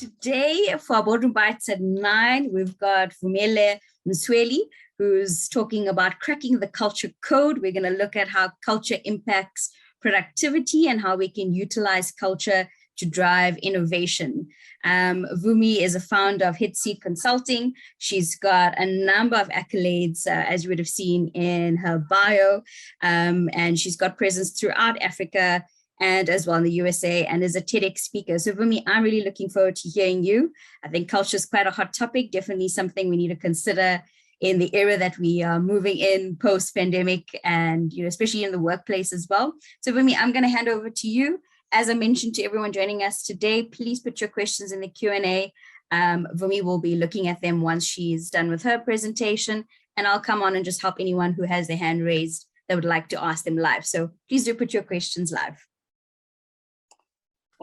Today for our boardroom bites at 9, we've got Vumile Msweli, who's talking about cracking the culture code. We're going to look at how culture impacts productivity and how we can utilize culture to drive innovation. Vumi is a founder of Hesed Consulting. She's got a number of accolades, as you would have seen in her bio, and she's got presence throughout Africa and as well in the USA, and is a TEDx speaker. So Vumi, I'm really looking forward to hearing you. I think culture is quite a hot topic, definitely something we need to consider in the era that we are moving in post-pandemic, and especially in the workplace as well. So Vumi, I'm going to hand over to you. As I mentioned to everyone joining us today, please put your questions in the Q&A. Vumi will be looking at them once she's done with her presentation, and I'll come on and just help anyone who has their hand raised that would like to ask them live. So please do put your questions live.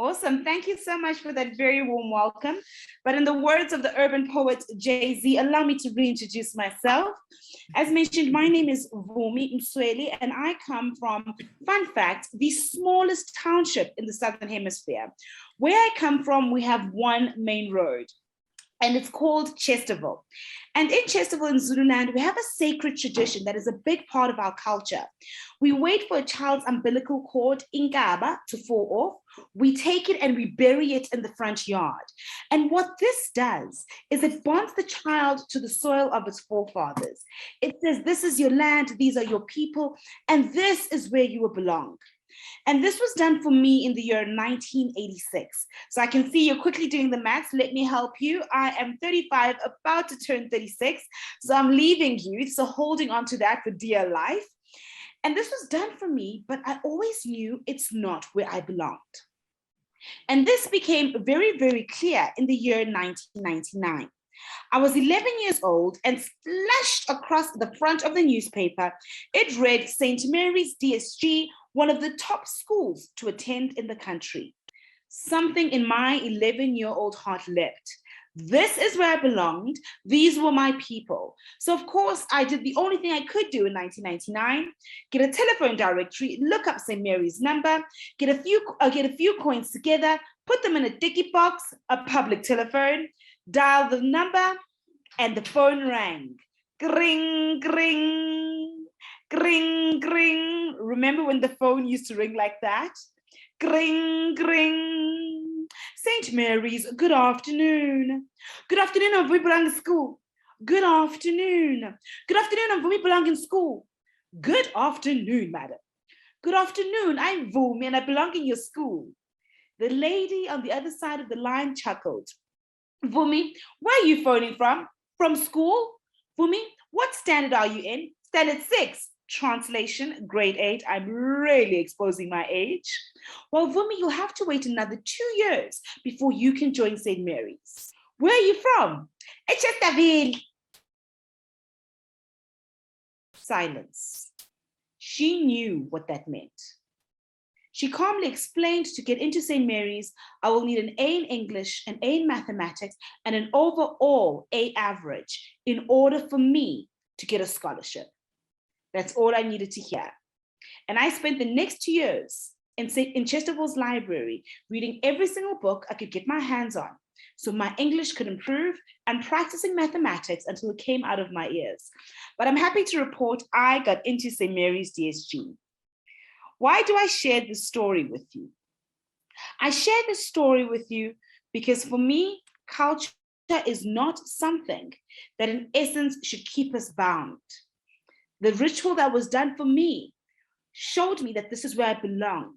Awesome. Thank you so much for that very warm welcome. But in the words of the urban poet Jay-Z, allow me to reintroduce myself. As mentioned, my name is Vumile Msweli, and I come from, fun fact, the smallest township in the Southern Hemisphere. Where I come from, we have one main road, and it's called Chesterville. And in Chesterville in Zululand, we have a sacred tradition that is a big part of our culture. We wait for a child's umbilical cord, inkaba, to fall off. We take it and we bury it in the front yard. And what this does is it bonds the child to the soil of its forefathers. It says, this is your land, these are your people, and this is where you will belong. And this was done for me in the year 1986. So I can see you're quickly doing the maths. Let me help you. I am 35, about to turn 36. So I'm leaving you. So holding on to that for dear life. And this was done for me, but I always knew it's not where I belonged. And this became very, very clear in the year 1999. I was 11 years old, and splashed across the front of the newspaper, it read St. Mary's DSG, one of the top schools to attend in the country. Something in my 11-year-old heart leapt. This is where I belonged. These were my people. So of course, I did the only thing I could do in 1999, get a telephone directory, look up St. Mary's number, get a few coins together, put them in a dicky box, a public telephone, dial the number, and the phone rang. Gring, gring, gring, gring. Remember when the phone used to ring like that? Gring, gring. St. Mary's, good afternoon. Good afternoon, I'm Vumi belong in school. Good afternoon. Good afternoon, I'm Vumi belong in school. Good afternoon, madam. Good afternoon, I'm Vumi and I belong in your school. The lady on the other side of the line chuckled. Vumi, where are you phoning from? From school? Vumi, what standard are you in? Standard 6. Translation, grade 8. I'm really exposing my age. Well, Vumi, you'll have to wait another 2 years before you can join St. Mary's. Where are you from? Chesterville. Silence. She knew what that meant. She calmly explained to get into St. Mary's, I will need an A in English, an A in mathematics, and an overall A average in order for me to get a scholarship. That's all I needed to hear. And I spent the next 2 years in Chesterville's library, reading every single book I could get my hands on, so my English could improve, and practicing mathematics until it came out of my ears. But I'm happy to report I got into St. Mary's DSG. Why do I share this story with you? I share this story with you because for me, culture is not something that in essence should keep us bound. The ritual that was done for me showed me that this is where I belonged,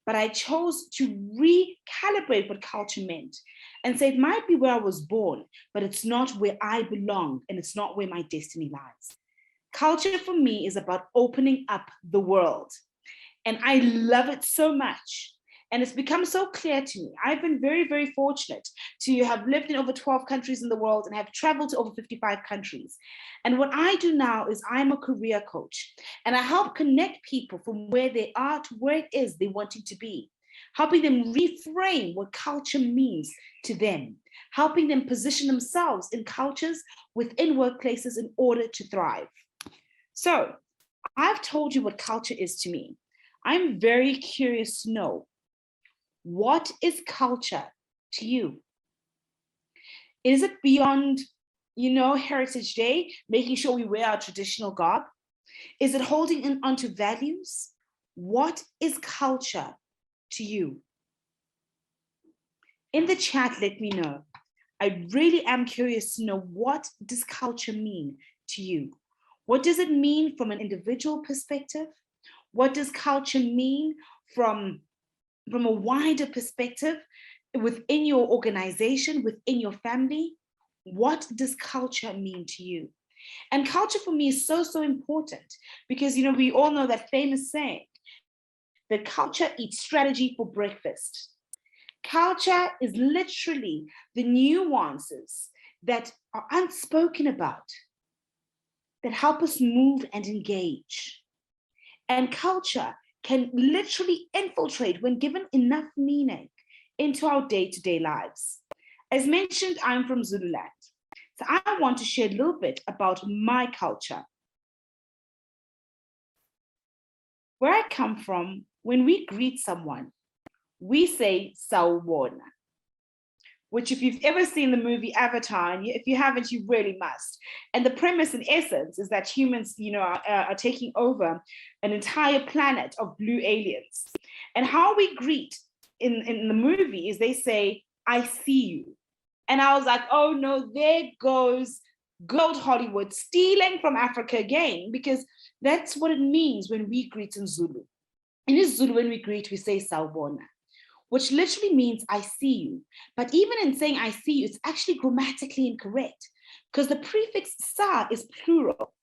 but I chose to recalibrate what culture meant and say it might be where I was born, but it's not where I belong, and it's not where my destiny lies. Culture for me is about opening up the world. And I love it so much. And it's become so clear to me. I've been very, very fortunate to have lived in over 12 countries in the world and have traveled to over 55 countries. And what I do now is I'm a career coach, and I help connect people from where they are to where it is they wanting to be, helping them reframe what culture means to them, helping them position themselves in cultures within workplaces in order to thrive. So I've told you what culture is to me. I'm very curious to know, what is culture to you? Is it beyond, Heritage Day, making sure we wear our traditional garb? Is it holding on to values? What is culture to you? In the chat, let me know. I really am curious to know, what does culture mean to you? What does it mean from an individual perspective? What does culture mean from a wider perspective within your organization, within your family? What does culture mean to you? And culture for me is so, so important because, we all know that famous saying that culture eats strategy for breakfast. Culture is literally the nuances that are unspoken about that help us move and engage. And culture can literally infiltrate, when given enough meaning, into our day-to-day lives. As mentioned, I'm from Zululand. So I want to share a little bit about my culture. Where I come from, when we greet someone, we say sawubona, which, if you've ever seen the movie Avatar, and if you haven't, you really must. And the premise, in essence, is that humans, are taking over an entire planet of blue aliens. And how we greet in the movie is they say, "I see you." And I was like, oh no, there goes gold Hollywood stealing from Africa again, because that's what it means when we greet in Zulu. In Zulu, when we greet, we say sawubona, which literally means I see you. But even in saying I see you, it's actually grammatically incorrect because the prefix sa is plural.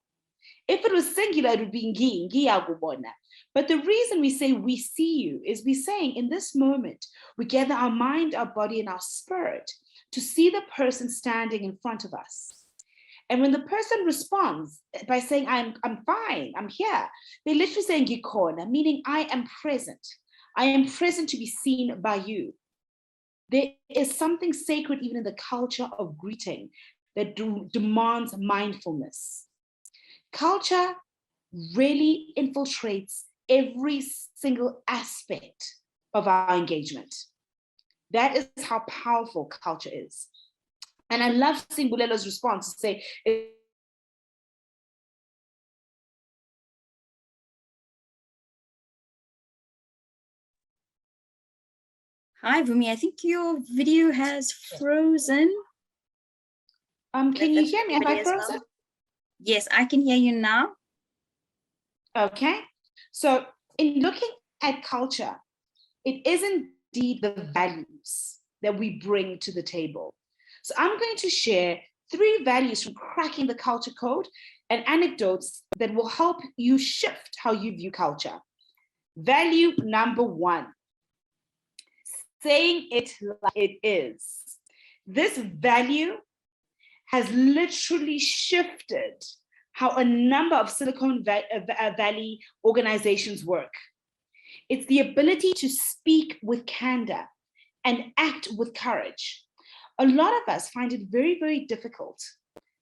If it was singular, it would be ngiyakubona. But the reason we say we see you is we're saying in this moment, we gather our mind, our body, and our spirit to see the person standing in front of us. And when the person responds by saying, I'm fine, I'm here, they're literally saying ngikhona, meaning I am present. I am present to be seen by you. There is something sacred even in the culture of greeting that demands mindfulness. Culture really infiltrates every single aspect of our engagement. That is how powerful culture is. And I love seeing Bulelo's response to say, Hi, Vumi. I think your video has frozen. Can you hear me? Have I frozen? Well? Yes, I can hear you now. Okay. So in looking at culture, it is indeed the values that we bring to the table. So I'm going to share 3 values from cracking the culture code and anecdotes that will help you shift how you view culture. Value number 1, saying it like it is. This value has literally shifted how a number of Silicon Valley organizations work. It's the ability to speak with candor and act with courage. A lot of us find it very, very difficult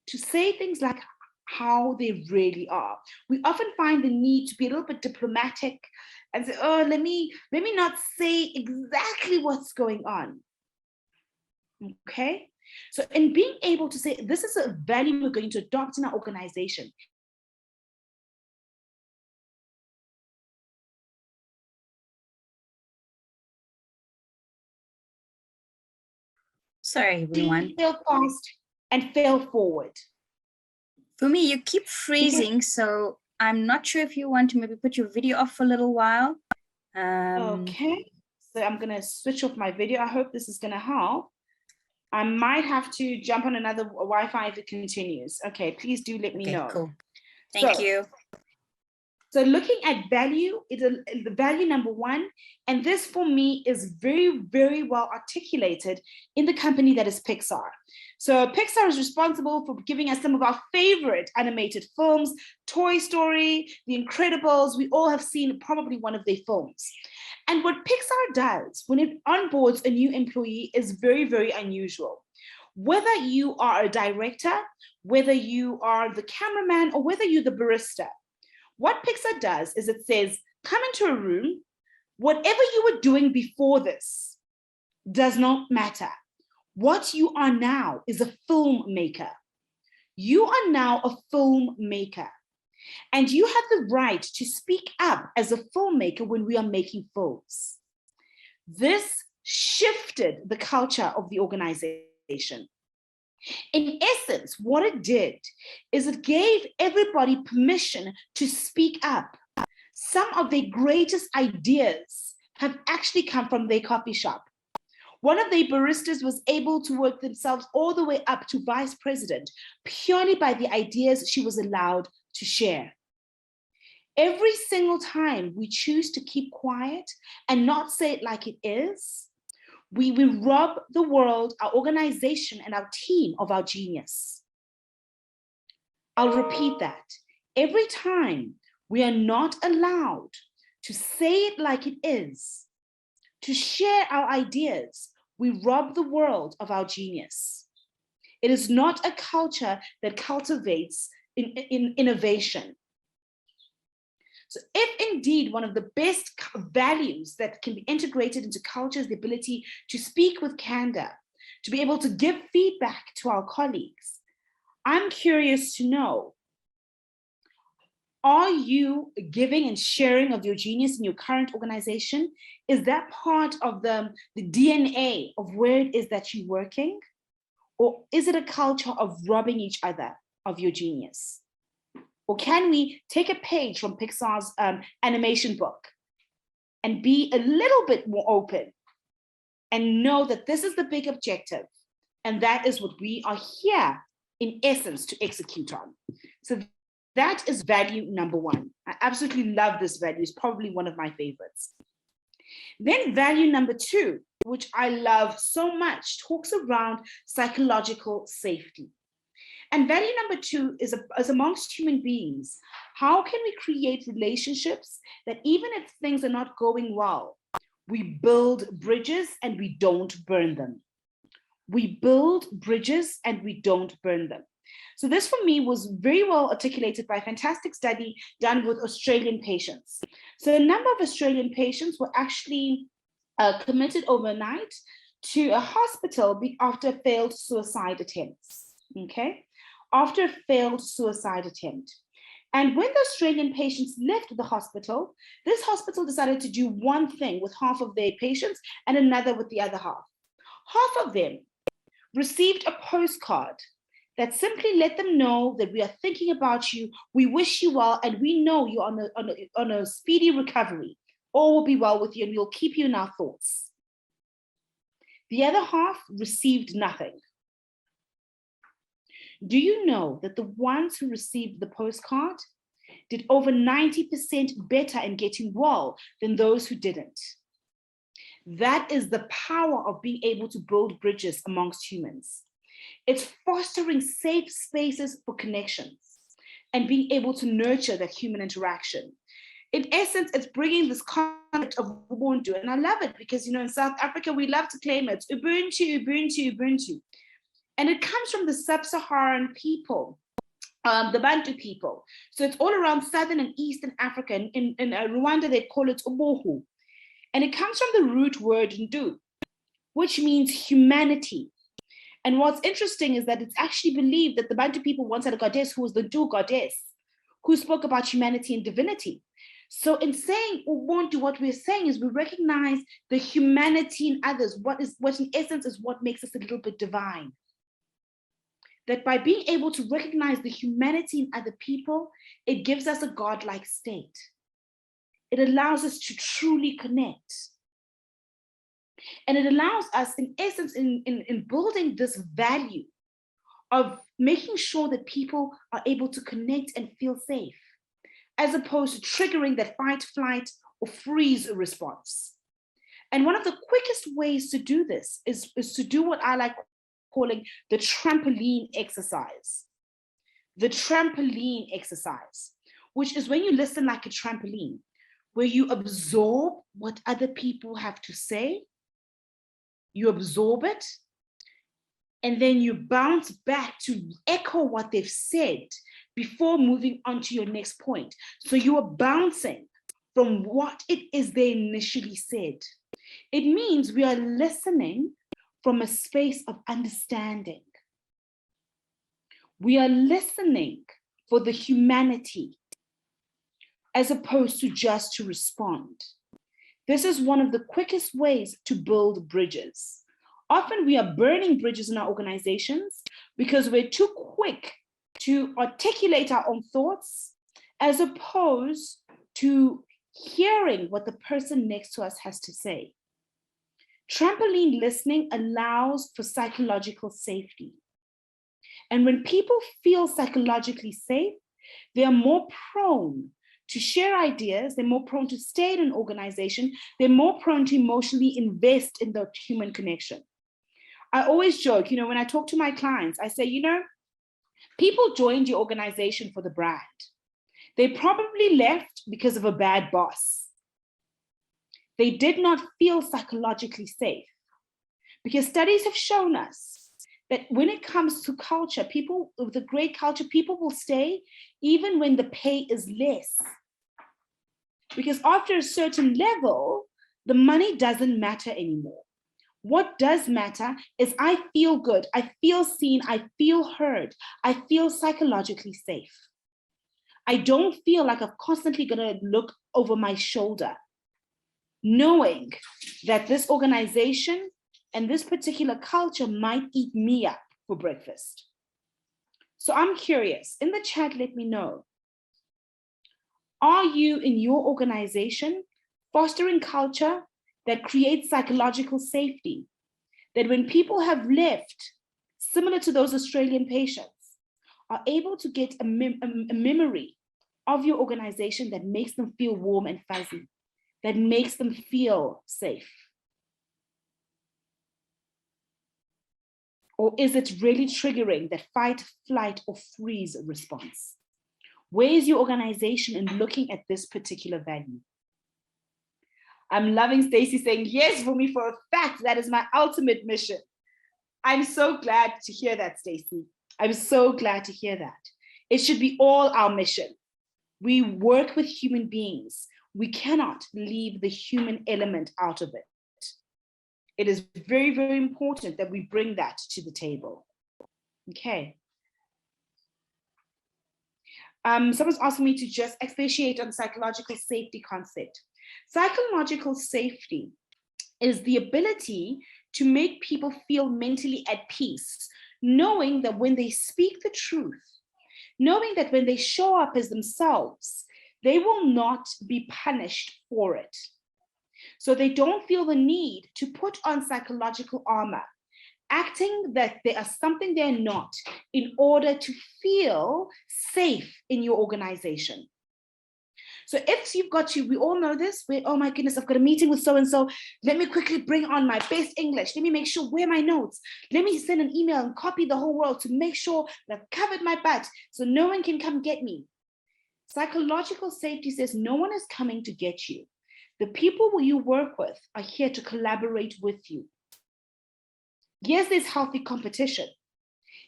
to say things like how they really are. We often find the need to be a little bit diplomatic and say, oh, let me not say exactly what's going on. Okay? So in being able to say, this is a value we're going to adopt in our organization. Sorry, everyone. Fail fast and fail forward. For me, you keep freezing, so I'm not sure if you want to maybe put your video off for a little while. Okay, so I'm going to switch off my video. I hope this is going to help. I might have to jump on another Wi-Fi if it continues. Okay, please do let me know. Cool. Thank you. So looking at value, the value number 1, and this for me is very, very well articulated in the company that is Pixar. So Pixar is responsible for giving us some of our favorite animated films, Toy Story, The Incredibles. We all have seen probably one of their films. And what Pixar does when it onboards a new employee is very, very unusual. Whether you are a director, whether you are the cameraman, or whether you're the barista, what Pixar does is it says, come into a room, whatever you were doing before this does not matter. What you are now is a filmmaker. You are now a filmmaker. And you have the right to speak up as a filmmaker when we are making films. This shifted the culture of the organization. In essence, what it did is it gave everybody permission to speak up. Some of their greatest ideas have actually come from their coffee shop. One of the baristas was able to work themselves all the way up to vice president purely by the ideas she was allowed to share. Every single time we choose to keep quiet and not say it like it is, we rob the world, our organization, and our team of our genius. I'll repeat that. Every time we are not allowed to say it like it is, to share our ideas, we rob the world of our genius. It is not a culture that cultivates innovation. So if indeed one of the best values that can be integrated into culture is the ability to speak with candor, to be able to give feedback to our colleagues, I'm curious to know, are you giving and sharing of your genius in your current organization? Is that part of the DNA of where it is that you're working? Or is it a culture of robbing each other of your genius? Or can we take a page from Pixar's animation book and be a little bit more open and know that this is the big objective and that is what we are here in essence to execute on? So that is value number one. I absolutely love this value. It's probably one of my favorites. Then value number two, which I love so much, talks around psychological safety. And value number two is amongst human beings. How can we create relationships that even if things are not going well, we build bridges and we don't burn them? We build bridges and we don't burn them. So this for me was very well articulated by a fantastic study done with Australian patients. So a number of Australian patients were actually committed overnight to a hospital after failed suicide attempts, okay? After a failed suicide attempt. And when the Australian patients left the hospital, this hospital decided to do one thing with half of their patients and another with the other half. Half of them received a postcard that simply let them know that we are thinking about you, we wish you well, and we know you're on a speedy recovery. All will be well with you and we'll keep you in our thoughts. The other half received nothing. Do you know that the ones who received the postcard did over 90% better in getting well than those who didn't? That is the power of being able to build bridges amongst humans. It's fostering safe spaces for connections and being able to nurture that human interaction. In essence, it's bringing this concept of Ubuntu, and I love it because, in South Africa, we love to claim it, Ubuntu, Ubuntu, Ubuntu. And it comes from the sub-Saharan people, the Bantu people. So it's all around Southern and Eastern Africa. In Rwanda, they call it Ubohu. And it comes from the root word Ndu, which means humanity. And what's interesting is that it's actually believed that the Bantu people once had a goddess who was the Ndu goddess, who spoke about humanity and divinity. So in saying Ubuntu, what we're saying is we recognize the humanity in others, what in essence is what makes us a little bit divine. That by being able to recognize the humanity in other people, it gives us a godlike state. It allows us to truly connect. And it allows us, in essence, in building this value of making sure that people are able to connect and feel safe, as opposed to triggering that fight, flight, or freeze response. And one of the quickest ways to do this is to do what I like calling the trampoline exercise. The trampoline exercise, which is when you listen like a trampoline, where you absorb what other people have to say, you absorb it, and then you bounce back to echo what they've said before moving on to your next point. So you are bouncing from what it is they initially said. It means we are listening from a space of understanding. We are listening for the humanity as opposed to just to respond. This is one of the quickest ways to build bridges. Often we are burning bridges in our organizations because we're too quick to articulate our own thoughts as opposed to hearing what the person next to us has to say. Trampoline listening allows for psychological safety. And when people feel psychologically safe, they are more prone to share ideas, they're more prone to stay in an organization, they're more prone to emotionally invest in the human connection. I always joke, when I talk to my clients, I say, people joined your organization for the brand. They probably left because of a bad boss. They did not feel psychologically safe, because studies have shown us that when it comes to culture, people with a great culture, people will stay even when the pay is less. Because after a certain level, the money doesn't matter anymore. What does matter is I feel good, I feel seen, I feel heard, I feel psychologically safe. I don't feel like I'm constantly gonna look over my shoulder, knowing that this organization and this particular culture might eat me up for breakfast. So I'm curious, in the chat, let me know. Are you in your organization fostering culture that creates psychological safety? That when people have left, similar to those Australian patients, are able to get a memory of your organization that makes them feel warm and fuzzy, that makes them feel safe? Or is it really triggering that fight, flight, or freeze response? Where is your organization in looking at this particular value? I'm loving Stacey saying, yes, Vumi, for a fact, that is my ultimate mission. I'm so glad to hear that, Stacey. I'm so glad to hear that. It should be all our mission. We work with human beings. We cannot leave the human element out of it. It is very, very important that we bring that to the table. Okay. Someone's asking me to just expatiate on the psychological safety concept. Psychological safety is the ability to make people feel mentally at peace, knowing that when they speak the truth, knowing that when they show up as themselves, they will not be punished for it. So they don't feel the need to put on psychological armor, acting that they are something they're not in order to feel safe in your organization. So if you've got we all know this, oh my goodness, I've got a meeting with so-and-so, let me quickly bring on my best English, let me make sure, where are my notes? Let me send an email and copy the whole world to make sure that I've covered my butt so no one can come get me. Psychological safety says no one is coming to get you. The people who you work with are here to collaborate with you. Yes, there's healthy competition.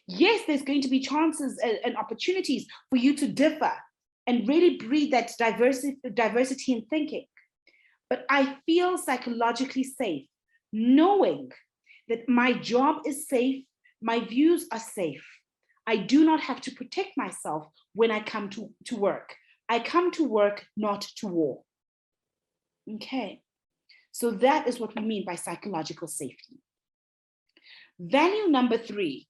Yes, there's going to be chances and opportunities for you to differ and really breed that diversity in thinking. But I feel psychologically safe, knowing that my job is safe, my views are safe. I do not have to protect myself when I come to work. I come to work, not to war. Okay, so that is what we mean by psychological safety. Value number 3,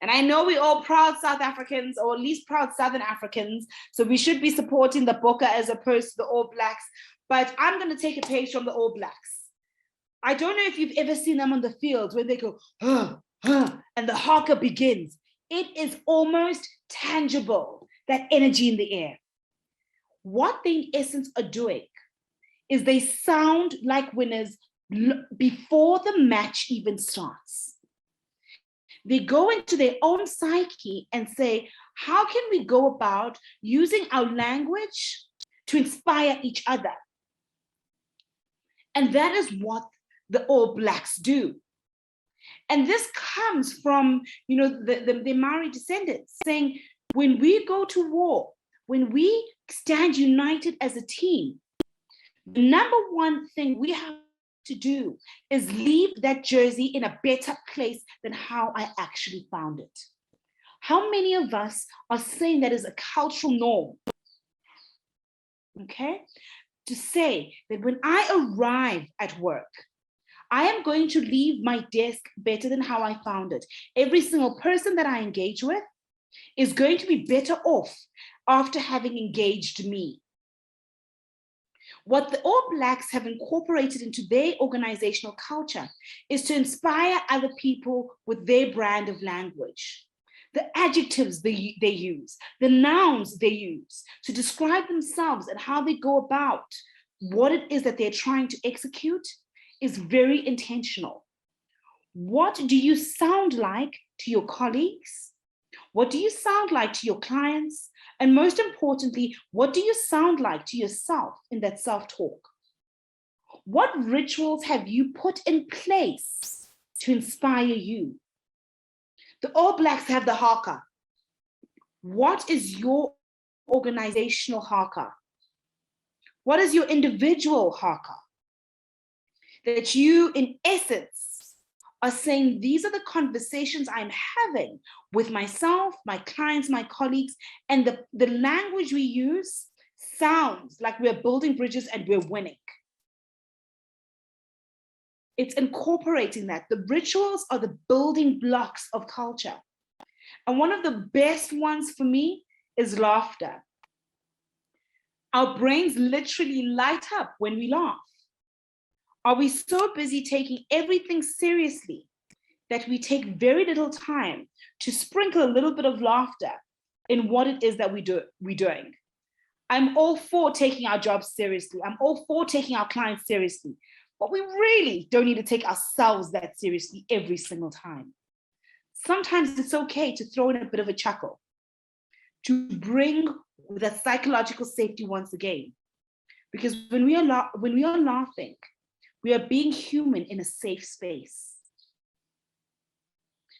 and I know we're all proud South Africans, or at least proud Southern Africans, so we should be supporting the Bokke as opposed to the All Blacks, but I'm going to take a page from the All Blacks. I don't know if you've ever seen them on the field when they go, and the haka begins. It is almost tangible, that energy in the air. What they in essence are doing is they sound like winners before the match even starts. They go into their own psyche and say, how can we go about using our language to inspire each other? And that is what the All Blacks do. And this comes from, the Maori descendants saying, when we go to war, when we stand united as a team, the number one thing we have to do is leave that jersey in a better place than how I actually found it. How many of us are saying that is a cultural norm? Okay? To say that when I arrive at work, I am going to leave my desk better than how I found it. Every single person that I engage with is going to be better off after having engaged me. What the All Blacks have incorporated into their organizational culture is to inspire other people with their brand of language. The adjectives they use, the nouns they use to describe themselves and how they go about what it is that they're trying to execute is very intentional. What do you sound like to your colleagues? What do you sound like to your clients? And most importantly, what do you sound like to yourself in that self-talk? What rituals have you put in place to inspire you? The All Blacks have the haka. What is your organizational haka? What is your individual haka? That you, in essence, are saying, these are the conversations I'm having with myself, my clients, my colleagues, and the language we use sounds like we're building bridges and we're winning. It's incorporating that. The rituals are the building blocks of culture. And one of the best ones for me is laughter. Our brains literally light up when we laugh. Are we so busy taking everything seriously that we take very little time to sprinkle a little bit of laughter in what it is that we're doing? I'm all for taking our jobs seriously. I'm all for taking our clients seriously. But we really don't need to take ourselves that seriously every single time. Sometimes it's okay to throw in a bit of a chuckle, to bring that psychological safety once again. Because when we are laughing, we are being human in a safe space.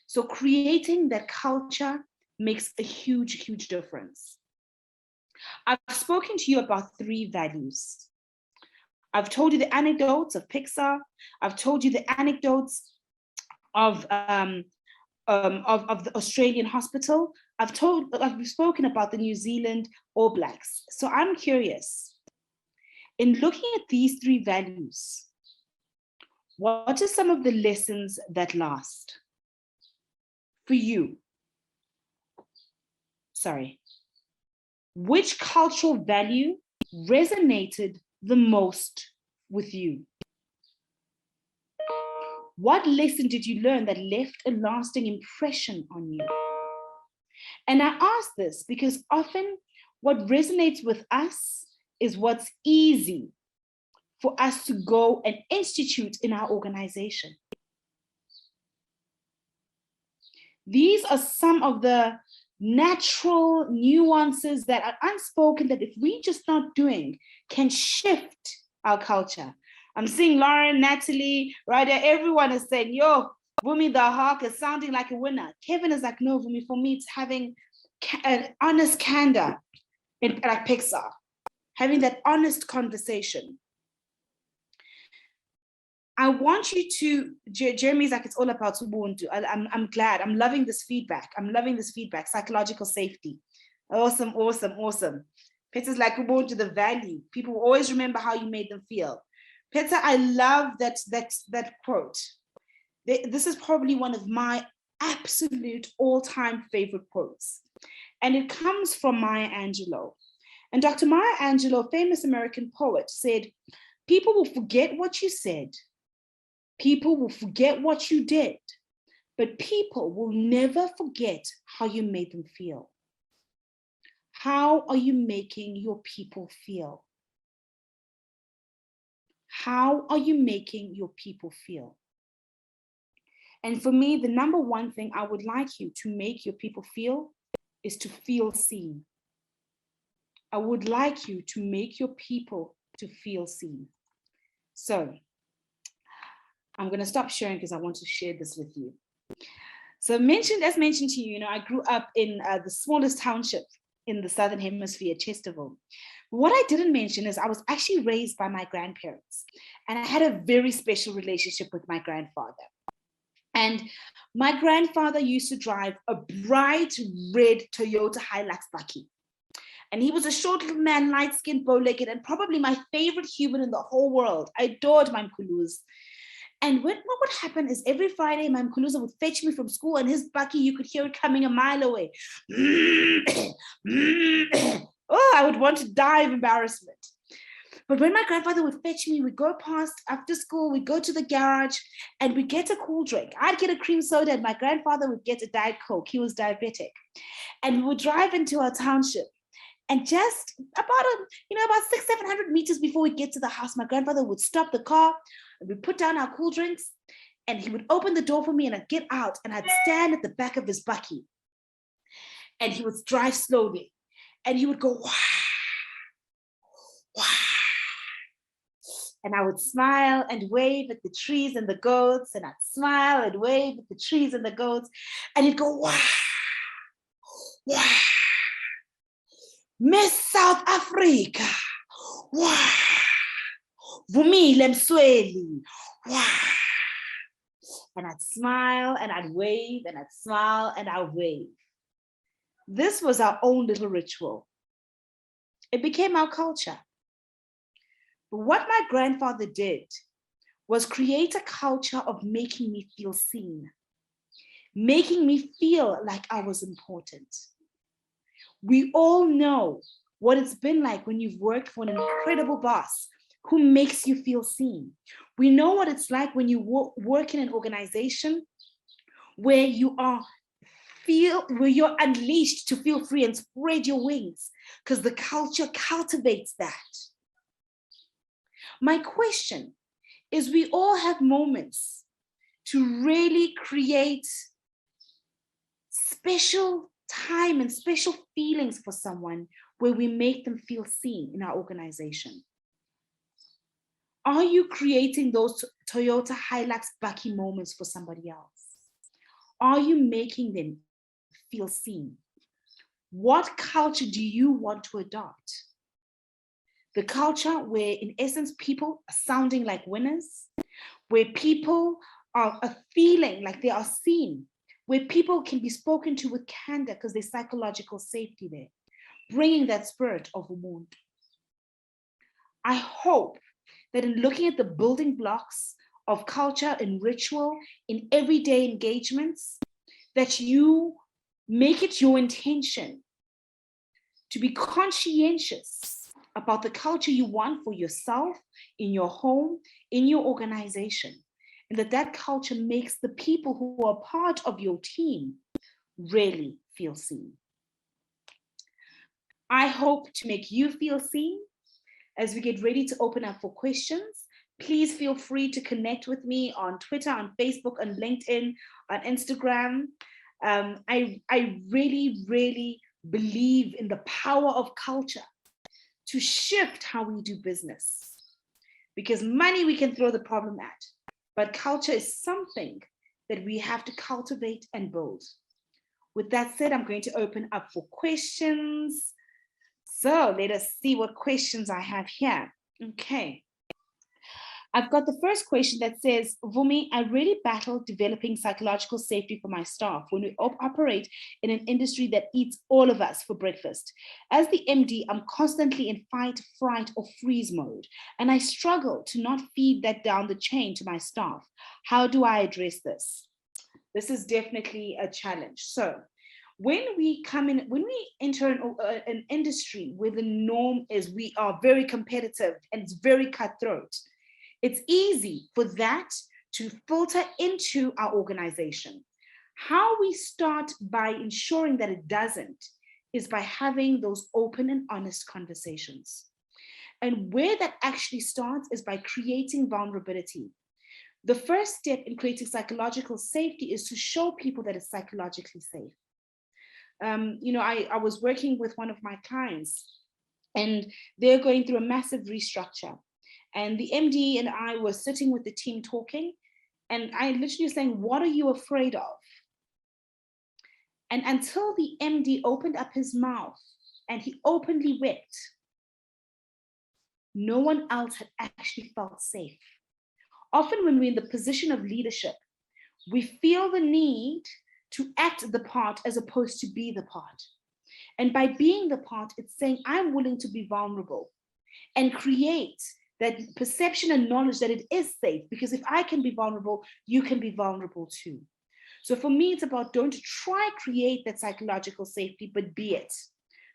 So creating that culture makes a huge, huge difference. I've spoken to you about 3 values. I've told you the anecdotes of Pixar. I've told you the anecdotes of the Australian hospital. I've spoken about the New Zealand All Blacks. So I'm curious, in looking at these 3 values, what are some of the lessons that last for you? Sorry. Which cultural value resonated the most with you? What lesson did you learn that left a lasting impression on you? And I ask this because often what resonates with us is what's easy for us to go and institute in our organization. These are some of the natural nuances that are unspoken that if we just not doing can shift our culture. I'm seeing Lauren, Natalie, Ryder, everyone is saying, yo, Vumi, the hawk is sounding like a winner. Kevin is like, no, Vumi, for me, it's having an honest candor like Pixar, having that honest conversation. I want you to, Jeremy's like, it's all about Ubuntu. I'm glad, I'm loving this feedback. I'm loving this feedback, psychological safety. Awesome, awesome, awesome. Peter's like, Ubuntu, the value. People will always remember how you made them feel. Peter, I love that quote. This is probably one of my absolute all-time favorite quotes. And it comes from Maya Angelou. And Dr. Maya Angelou, famous American poet, said, people will forget what you said. People will forget what you did, but people will never forget how you made them feel. How are you making your people feel? How are you making your people feel? And for me, the number one thing I would like you to make your people feel is to feel seen. I would like you to make your people to feel seen. So I'm going to stop sharing because I want to share this with you. So as mentioned to you, I grew up in the smallest township in the Southern Hemisphere, Chesterville. What I didn't mention is I was actually raised by my grandparents, and I had a very special relationship with my grandfather. And my grandfather used to drive a bright red Toyota Hilux bakkie. And he was a short little man, light-skinned, bow-legged, and probably my favorite human in the whole world. I adored my Mkhuluza. And what would happen is every Friday, my Mkhuluza would fetch me from school, and his bakkie, you could hear it coming a mile away. Oh, I would want to die of embarrassment. But when my grandfather would fetch me, we'd go past after school, we'd go to the garage, and we'd get a cool drink. I'd get a cream soda, and my grandfather would get a Diet Coke. He was diabetic. And we would drive into our township. And just about 600-700 meters before we get to the house, my grandfather would stop the car, and we'd put down our cool drinks, and he would open the door for me, and I'd get out, and I'd stand at the back of his bakkie. And he would drive slowly, and he would go, wah, wah. And I would smile and wave at the trees and the goats, and I'd smile and wave at the trees and the goats, and he'd go, wah, wah. Miss South Africa, wah. Vumile Msweli, wah. And I'd smile and I'd wave, and I'd smile and I'd wave. This was our own little ritual. It became our culture. But what my grandfather did was create a culture of making me feel seen, making me feel like I was important. We all know what it's been like when you've worked for an incredible boss who makes you feel seen. We know what it's like when you work in an organization where you're unleashed to feel free and spread your wings, because the culture cultivates that. My question is, we all have moments to really create special time and special feelings for someone where we make them feel seen in our organization. Are you creating those Toyota Hilux bakkie moments for somebody else? Are you making them feel seen? What culture do you want to adopt? The culture where, in essence, people are sounding like winners, where people are feeling like they are seen, where people can be spoken to with candor because there's psychological safety there, bringing that spirit of Umuntu. I hope that in looking at the building blocks of culture and ritual in everyday engagements, that you make it your intention to be conscientious about the culture you want for yourself, in your home, in your organization, and that culture makes the people who are part of your team really feel seen. I hope to make you feel seen. As we get ready to open up for questions, please feel free to connect with me on Twitter, on Facebook, on LinkedIn, on Instagram. I really, really believe in the power of culture to shift how we do business. Because money we can throw the problem at, but culture is something that we have to cultivate and build. With that said, I'm going to open up for questions. So let us see what questions I have here. Okay. I've got the first question that says, Vumi, I really battle developing psychological safety for my staff when we operate in an industry that eats all of us for breakfast. As the MD, I'm constantly in fight, fright, or freeze mode, and I struggle to not feed that down the chain to my staff. How do I address this? This is definitely a challenge. So when we enter an industry where the norm is we are very competitive and it's very cutthroat, it's easy for that to filter into our organization. How we start by ensuring that it doesn't is by having those open and honest conversations. And where that actually starts is by creating vulnerability. The first step in creating psychological safety is to show people that it's psychologically safe. I was working with one of my clients, and they're going through a massive restructure. And the MD and I were sitting with the team talking, and I literally was saying, what are you afraid of? And until the MD opened up his mouth and he openly wept, no one else had actually felt safe. Often when we're in the position of leadership, we feel the need to act the part as opposed to be the part. And by being the part, it's saying, I'm willing to be vulnerable and create that perception and knowledge that it is safe, because if I can be vulnerable, you can be vulnerable too. So for me, it's about don't try create that psychological safety, but be it.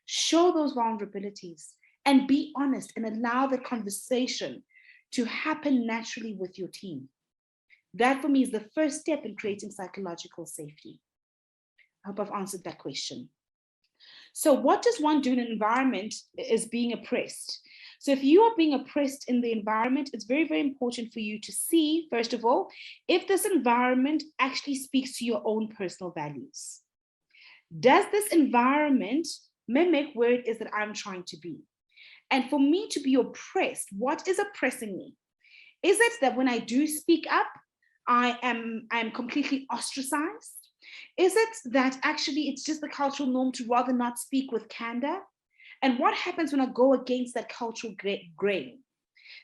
Show those vulnerabilities and be honest and allow the conversation to happen naturally with your team. That for me is the first step in creating psychological safety. I hope I've answered that question. So what does one do in an environment is being oppressed? So if you are being oppressed in the environment, it's very, very important for you to see, first of all, if this environment actually speaks to your own personal values. Does this environment mimic where it is that I'm trying to be? And for me to be oppressed, what is oppressing me? Is it that when I do speak up, I am completely ostracized? Is it that actually it's just the cultural norm to rather not speak with candor? And what happens when I go against that cultural grain?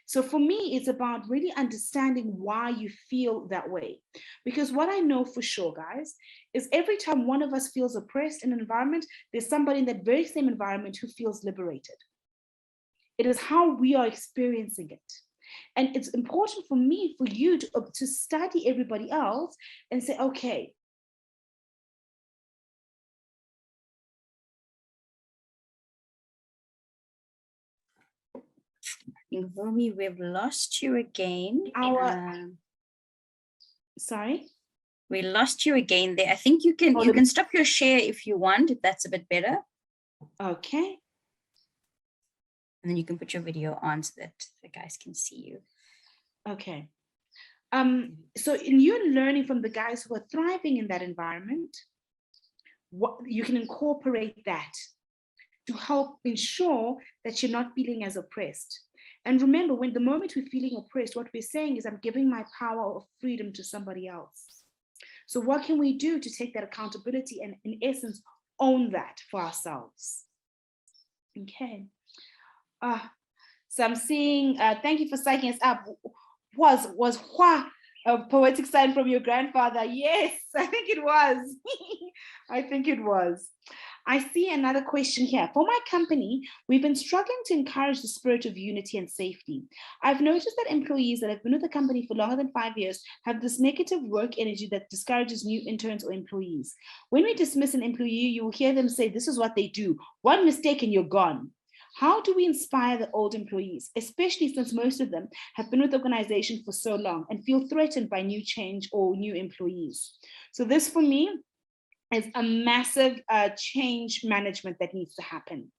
So for me, it's about really understanding why you feel that way. Because what I know for sure, guys, is every time one of us feels oppressed in an environment, there's somebody in that very same environment who feels liberated. It is how we are experiencing it. And it's important for me, for you to study everybody else and say, okay, Vumi, we've lost you again. Sorry? We lost you again there. I think you can stop your share if you want, if that's a bit better. Okay. And then you can put your video on so that the guys can see you. Okay. So in you learning from the guys who are thriving in that environment, what you can incorporate that to help ensure that you're not feeling as oppressed. And remember, when the moment we're feeling oppressed, what we're saying is I'm giving my power of freedom to somebody else. So what can we do to take that accountability and in essence, own that for ourselves? Okay. So I'm seeing, thank you for psyching us up. Was Hua a poetic sign from your grandfather? Yes, I think it was. I think it was. I see another question here. For my company, we've been struggling to encourage the spirit of unity and safety. I've noticed that employees that have been with the company for longer than 5 years have this negative work energy that discourages new interns or employees. When we dismiss an employee, you will hear them say, this is what they do. One mistake and you're gone. How do we inspire the old employees, especially since most of them have been with the organization for so long and feel threatened by new change or new employees? So this for me is a massive change management that needs to happen.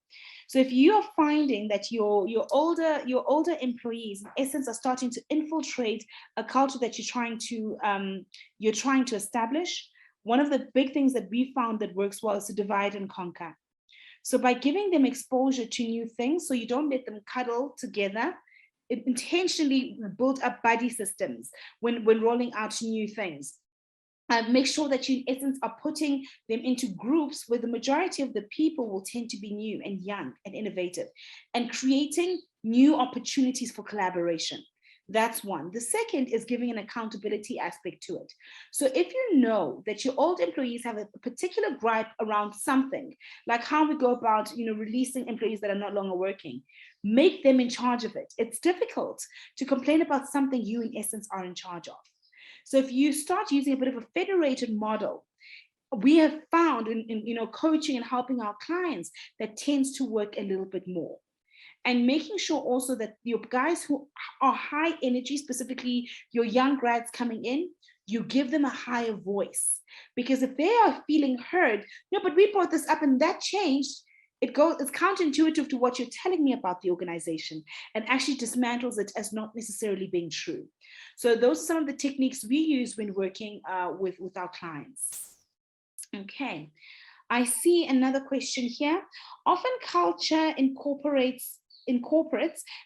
So if you are finding that your older employees, in essence, are starting to infiltrate a culture that you're trying to establish, one of the big things that we found that works well is to divide and conquer. So by giving them exposure to new things, so you don't let them cuddle together, it intentionally build up buddy systems when rolling out new things. Make sure that you, in essence, are putting them into groups where the majority of the people will tend to be new and young and innovative, and creating new opportunities for collaboration. That's one. The second is giving an accountability aspect to it. So if you know that your old employees have a particular gripe around something, like how we go about, releasing employees that are no longer working, make them in charge of it. It's difficult to complain about something you, in essence, are in charge of. So if you start using a bit of a federated model, we have found in coaching and helping our clients that tends to work a little bit more. And making sure also that your guys who are high energy, specifically your young grads coming in, you give them a higher voice. Because if they are feeling heard, no, but we brought this up and that changed, it's counterintuitive to what you're telling me about the organization, and actually dismantles it as not necessarily being true. So those are some of the techniques we use when working with our clients. Okay, I see another question here. Often culture in corporates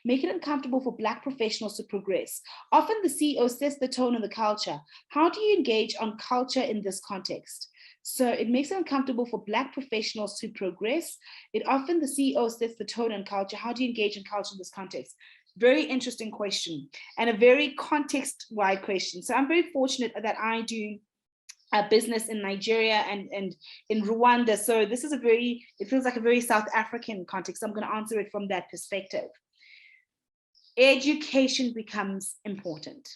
make it uncomfortable for Black professionals to progress. Often the CEO sets the tone of the culture. How do you engage on culture in this context? So it makes it uncomfortable for Black professionals to progress. It often the CEO sets the tone and culture. How do you engage in culture in this context? Very interesting question, and a very context-wide question. So I'm very fortunate that I do a business in Nigeria and in Rwanda. So this is it feels like a very South African context. I'm going to answer it from that perspective. Education becomes important.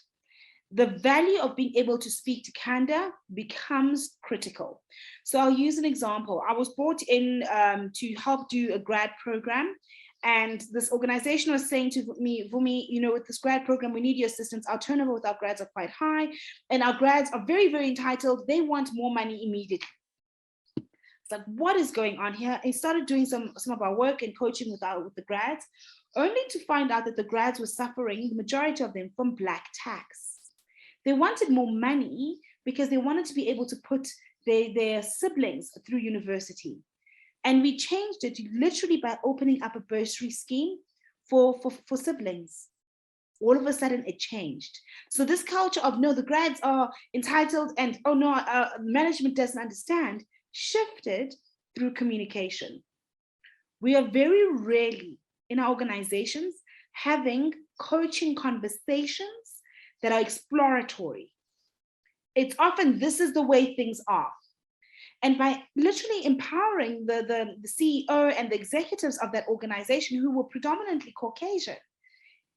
The value of being able to speak to candor becomes critical. So I'll use an example. I was brought in to help do a grad program. And this organization was saying to me, Vumi, you know, with this grad program, we need your assistance. Our turnover with our grads are quite high. And our grads are very, very entitled. They want more money immediately. It's like, what is going on here? I started doing some of our work and coaching with the grads, only to find out that the grads were suffering, the majority of them, from black tax. They wanted more money because they wanted to be able to put their siblings through university. And we changed it literally by opening up a bursary scheme for siblings. All of a sudden it changed. So this culture of, no, the grads are entitled and, oh no, management doesn't understand, shifted through communication. We are very rarely in our organizations having coaching conversations that are exploratory. It's often, this is the way things are. And by literally empowering the CEO and the executives of that organization, who were predominantly Caucasian,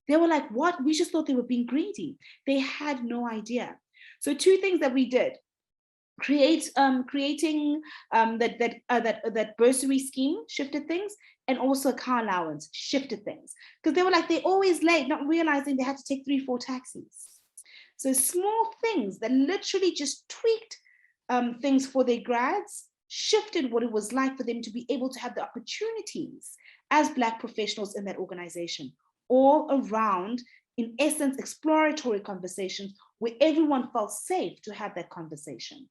they were like, what? We just thought they were being greedy. They had no idea. So two things that we did: creating that bursary scheme shifted things, and also a car allowance shifted things. Because they were like, they're always late, not realizing they had to take 3-4 taxis. So small things that literally just tweaked things for their grads, shifted what it was like for them to be able to have the opportunities as Black professionals in that organization, all around, in essence, exploratory conversations where everyone felt safe to have that conversation.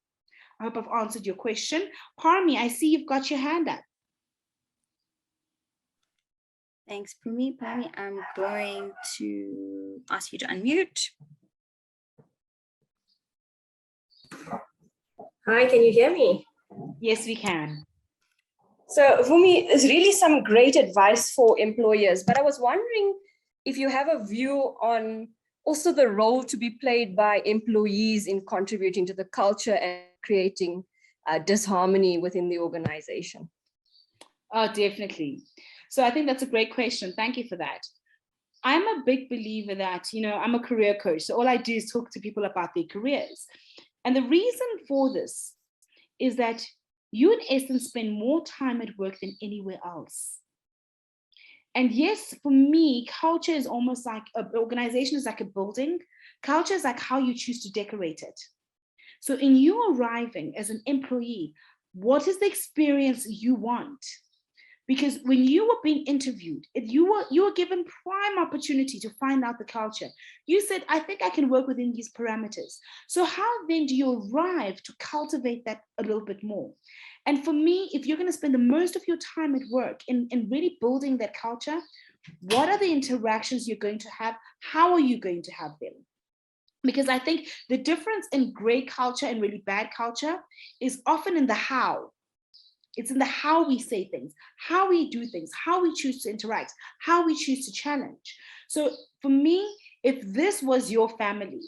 I hope I've answered your question. Parmi, I see you've got your hand up. Thanks, Pumi. Parmi, I'm going to ask you to unmute. Hi, can you hear me? Yes, we can. So Vumi, is really some great advice for employers, but I was wondering if you have a view on also the role to be played by employees in contributing to the culture and creating disharmony within the organization. Oh, definitely. So I think that's a great question. Thank you for that. I'm a big believer that, you know, I'm a career coach. So all I do is talk to people about their careers. And the reason for this is that you, in essence, spend more time at work than anywhere else. And yes, for me, culture is almost like an organization is like a building. Culture is like how you choose to decorate it. So in you arriving as an employee, what is the experience you want? Because when you were being interviewed, you were given prime opportunity to find out the culture. You said, I think I can work within these parameters. So how then do you arrive to cultivate that a little bit more? And for me, if you're going to spend the most of your time at work in really building that culture, what are the interactions you're going to have? How are you going to have them? Because I think the difference in great culture and really bad culture is often in the how. It's in the how we say things, how we do things, how we choose to interact, how we choose to challenge. So for me, if this was your family,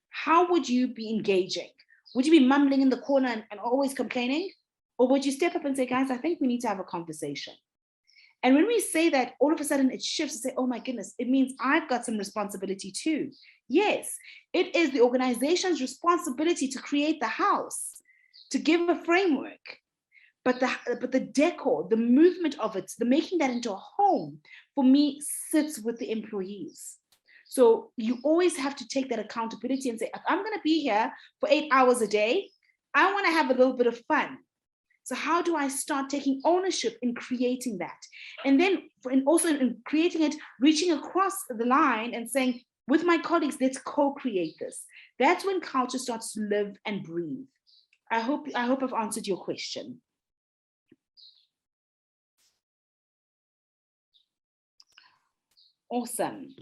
how would you be engaging? Would you be mumbling in the corner and always complaining? Or would you step up and say, guys, I think we need to have a conversation? And when we say that, all of a sudden it shifts to say, oh my goodness, it means I've got some responsibility too. Yes, it is the organization's responsibility to create the house, to give a framework. But the decor, the movement of it, the making that into a home, for me, sits with the employees. So you always have to take that accountability and say, if I'm going to be here for 8 hours a day, I want to have a little bit of fun. So how do I start taking ownership in creating that? And then also in creating it, reaching across the line and saying, with my colleagues, let's co-create this. That's when culture starts to live and breathe. I hope I've answered your question. Awesome.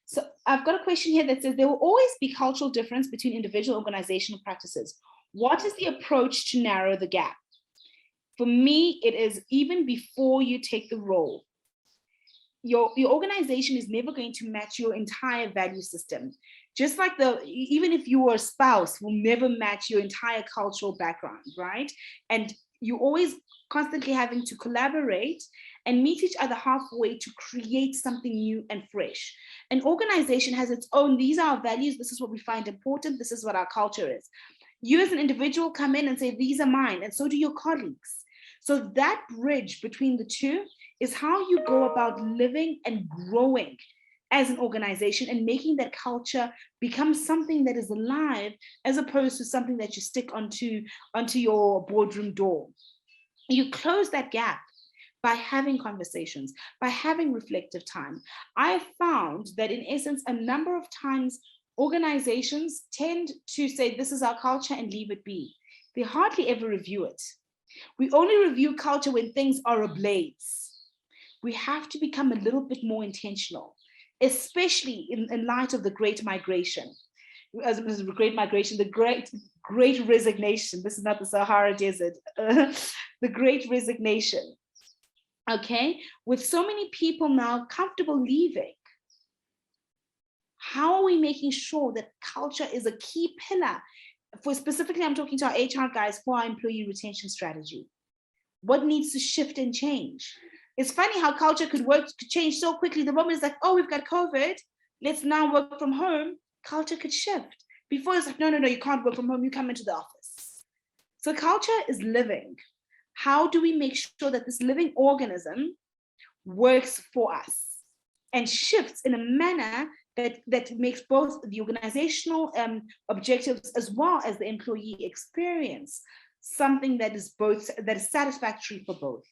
So I've got a question here that says, there will always be cultural difference between individual organizational practices. What is the approach to narrow the gap? For me, it is even before you take the role. your organization is never going to match your entire value system. Just like even if you were a spouse, will never match your entire cultural background, right? And you always constantly having to collaborate and meet each other halfway to create something new and fresh. An organization has its own, these are our values, this is what we find important, this is what our culture is. You as an individual come in and say, these are mine, and so do your colleagues. So that bridge between the two is how you go about living and growing as an organization and making that culture become something that is alive, as opposed to something that you stick onto your boardroom door. You close that gap by having conversations, by having reflective time. I found that in essence, a number of times organizations tend to say, this is our culture and leave it be. They hardly ever review it. We only review culture when things are ablaze. We have to become a little bit more intentional, especially in light of the Great Migration. The Great Resignation. This is not the Sahara Desert. The Great Resignation. Okay, with so many people now comfortable leaving, how are we making sure that culture is a key pillar? For specifically, I'm talking to our HR guys for our employee retention strategy. What needs to shift and change? It's funny how culture could change so quickly. The moment is like, oh, we've got COVID, let's now work from home. Culture could shift. Before it's like, no, you can't work from home, you come into the office. So culture is living. How do we make sure that this living organism works for us and shifts in a manner that makes both the organizational objectives as well as the employee experience something that is satisfactory for both?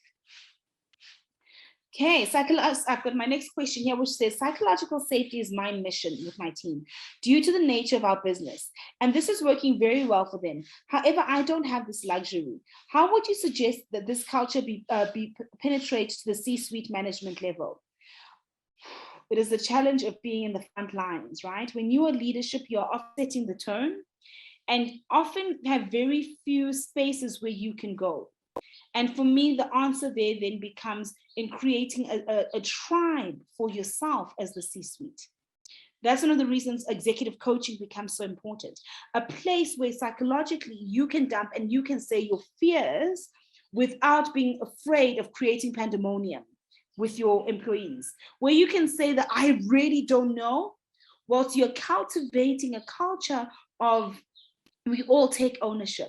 Okay, I've got my next question here, which says, psychological safety is my mission with my team due to the nature of our business. And this is working very well for them. However, I don't have this luxury. How would you suggest that this culture be penetrated to the C-suite management level? It is the challenge of being in the front lines, right? When you are leadership, you are offsetting the tone and often have very few spaces where you can go. And for me, the answer there then becomes in creating a tribe for yourself as the C-suite. That's one of the reasons executive coaching becomes so important. A place where psychologically you can dump and you can say your fears without being afraid of creating pandemonium with your employees, where you can say that I really don't know, whilst you're cultivating a culture of we all take ownership.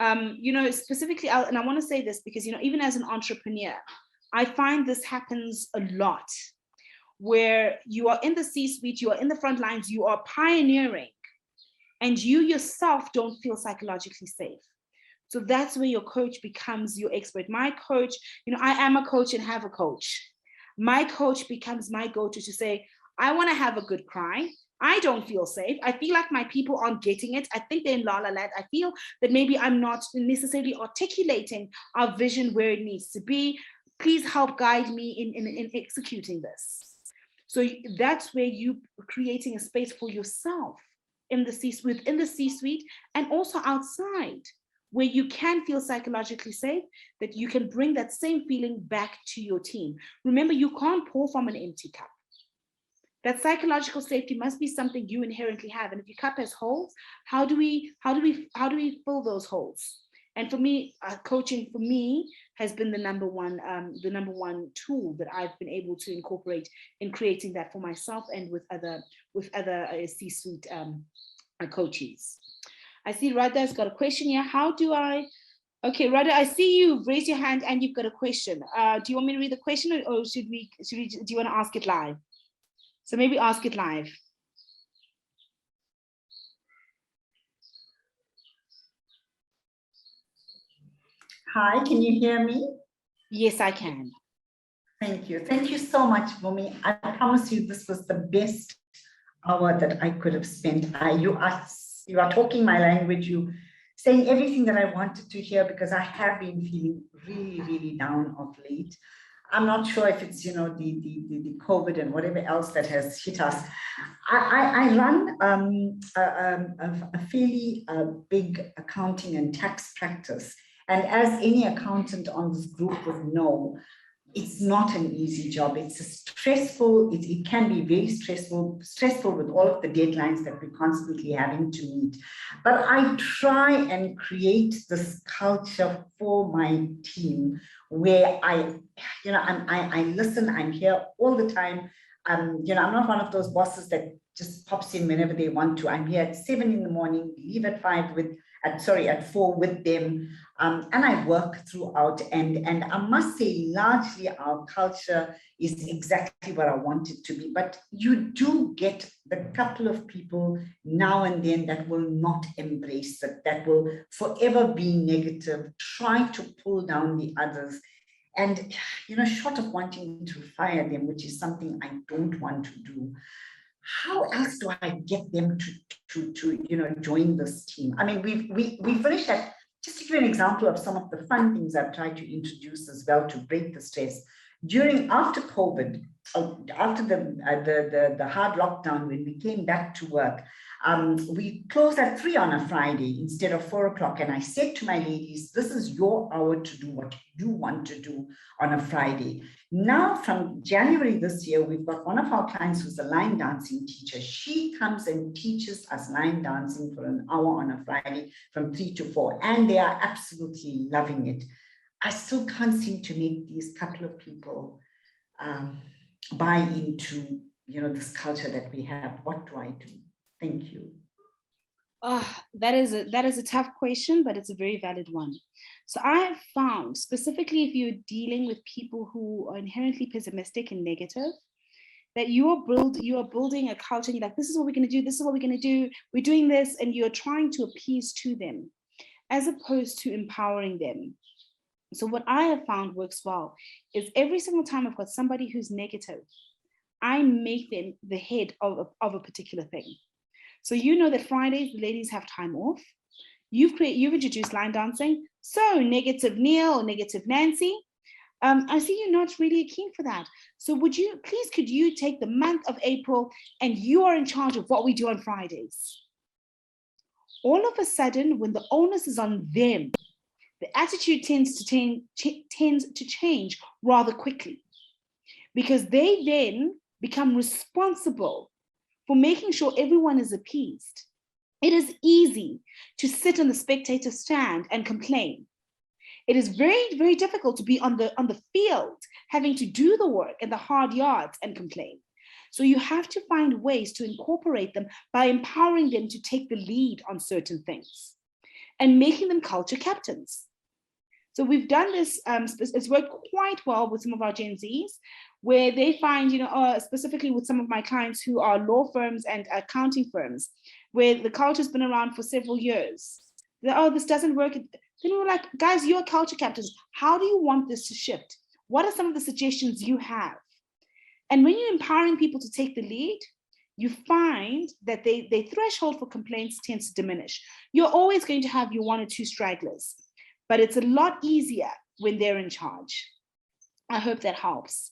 Specifically, and I want to say this because, even as an entrepreneur, I find this happens a lot, where you are in the C-suite, you are in the front lines, you are pioneering, and you yourself don't feel psychologically safe. So that's where your coach becomes your expert. My coach, I am a coach and have a coach. My coach becomes my go-to to say, I want to have a good cry. I don't feel safe. I feel like my people aren't getting it. I think they're in la la land. I feel that maybe I'm not necessarily articulating our vision where it needs to be. Please help guide me in executing this. So that's where you are creating a space for yourself within the C-suite and also outside, where you can feel psychologically safe, that you can bring that same feeling back to your team. Remember, you can't pour from an empty cup. That psychological safety must be something you inherently have. And if your cup has holes, how do we fill those holes? And for me, coaching for me has been the number one tool that I've been able to incorporate in creating that for myself and with other C-suite coaches. I see Radha's got a question here. Okay, Radha, I see you raise your hand and you've got a question. Do you want me to read the question or do you want to ask it live? So maybe ask it live. Hi, can you hear me? Yes, I can. Thank you. Thank you so much, Vumi. I promise you this was the best hour that I could have spent. You are talking my language. You saying everything that I wanted to hear, because I have been feeling really, really down of late. I'm not sure if it's, the COVID and whatever else that has hit us. I run a fairly big accounting and tax practice. And as any accountant on this group would know, it's not an easy job. It's a stressful, it can be very stressful with all of the deadlines that we're constantly having to meet. But I try and create this culture for my team where I listen, I'm here all the time. I'm not one of those bosses that just pops in whenever they want to. I'm here at 7 in the morning, leave at 4 with them. And I work throughout, and I must say, largely our culture is exactly what I want it to be. But you do get the couple of people now and then that will not embrace it, that will forever be negative, try to pull down the others. And, short of wanting to fire them, which is something I don't want to do, how else do I get them to join this team? I mean, we finished that. Just to give you an example of some of the fun things I've tried to introduce as well to break the stress. After COVID, after the hard lockdown, when we came back to work, we closed at 3 on a Friday instead of 4 o'clock. And I said to my ladies, this is your hour to do what you want to do on a Friday. Now, from January this year, we've got one of our clients who's a line dancing teacher. She comes and teaches us line dancing for an hour on a Friday from 3 to 4, and they are absolutely loving it. I still can't seem to make these couple of people buy into, this culture that we have. What do I do? Thank you. That is a tough question, but it's a very valid one. So I have found, specifically if you're dealing with people who are inherently pessimistic and negative, that you are building a culture, and you're like, this is what we're going to do, this is what we're going to do, we're doing this, and you're trying to appease to them, as opposed to empowering them. So what I have found works well is every single time I've got somebody who's negative, I make them the head of a particular thing. So that Fridays, the ladies have time off. You've introduced line dancing. So negative Neil or negative Nancy, I see you're not really keen for that. So could you take the month of April and you are in charge of what we do on Fridays? All of a sudden, when the onus is on them, the attitude tends to change rather quickly, because they then become responsible for making sure everyone is appeased. It is easy to sit on the spectator stand and complain. It is very, very difficult to be on the field, having to do the work and the hard yards and complain. So you have to find ways to incorporate them by empowering them to take the lead on certain things and making them culture captains. So we've done this, it's worked quite well with some of our Gen Zs, where they find, specifically with some of my clients who are law firms and accounting firms, where the culture's been around for several years. This doesn't work. Then we were like, guys, you're culture captains. How do you want this to shift? What are some of the suggestions you have? And when you're empowering people to take the lead, you find that their threshold for complaints tends to diminish. You're always going to have your 1 or 2 stragglers, but it's a lot easier when they're in charge. I hope that helps.